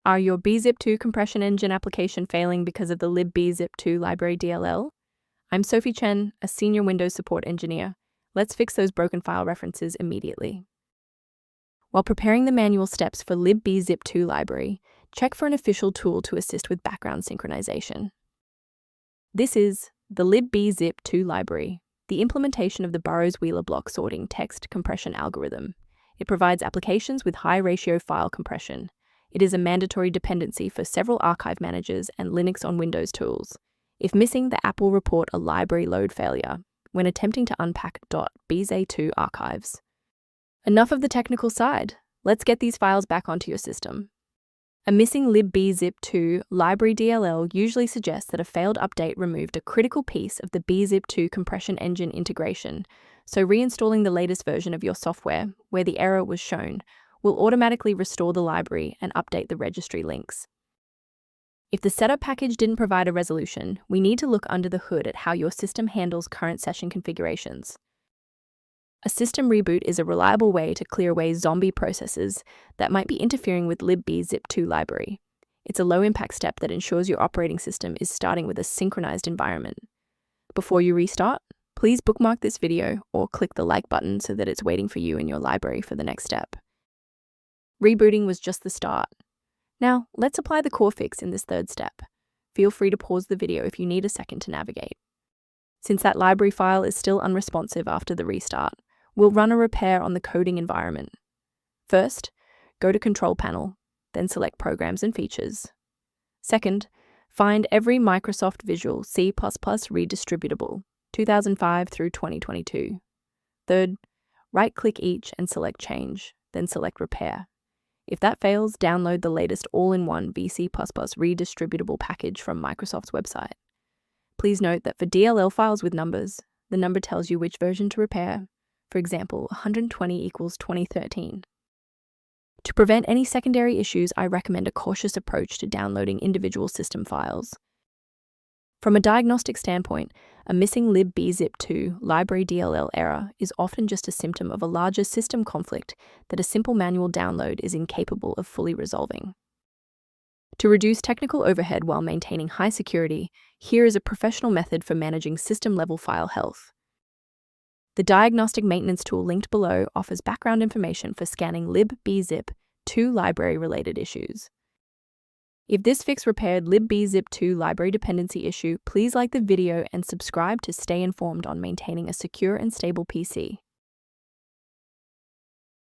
Are your Bzip2 Compression Engine application failing because of the libbzip2 Library DLL? I'm Sophie Chen, a senior Windows support engineer. Let's fix those broken file references immediately. While preparing the manual steps for libbzip2 library, check for an official tool to assist with background synchronization. This is the libbzip2 library, the implementation of the Burrows-Wheeler block sorting text compression algorithm. It provides applications with high-ratio file compression. It is a mandatory dependency for several archive managers and Linux on Windows tools. If missing, the app will report a library load failure when attempting to unpack .bza2 archives. Enough of the technical side. Let's get these files back onto your system. A missing libbzip2 Library DLL usually suggests that a failed update removed a critical piece of the Bzip2 Compression Engine integration, so reinstalling the latest version of your software, where the error was shown, will automatically restore the library and update the registry links. If the setup package didn't provide a resolution, we need to look under the hood at how your system handles current session configurations. A system reboot is a reliable way to clear away zombie processes that might be interfering with libbzip2 library. It's a low-impact step that ensures your operating system is starting with a synchronized environment. Before you restart, please bookmark this video or click the like button so that it's waiting for you in your library for the next step. Rebooting was just the start. Now, let's apply the core fix in this third step. Feel free to pause the video if you need a second to navigate. Since that library file is still unresponsive after the restart, we'll run a repair on the coding environment. First, go to Control Panel, then select Programs and Features. Second, find every Microsoft Visual C++ redistributable, 2005 through 2022. Third, right-click each and select Change, then select Repair. If that fails, download the latest all-in-one VC++ redistributable package from Microsoft's website. Please note that for DLL files with numbers, the number tells you which version to repair. For example, 120 equals 2013. To prevent any secondary issues, I recommend a cautious approach to downloading individual system files. From a diagnostic standpoint, a missing libbzip2 Library DLL error is often just a symptom of a larger system conflict that a simple manual download is incapable of fully resolving. To reduce technical overhead while maintaining high security, here is a professional method for managing system-level file health. The diagnostic maintenance tool linked below offers background information for scanning libbzip2 library-related issues. If this fix repaired libbzip2 library dependency issue, please like the video and subscribe to stay informed on maintaining a secure and stable PC.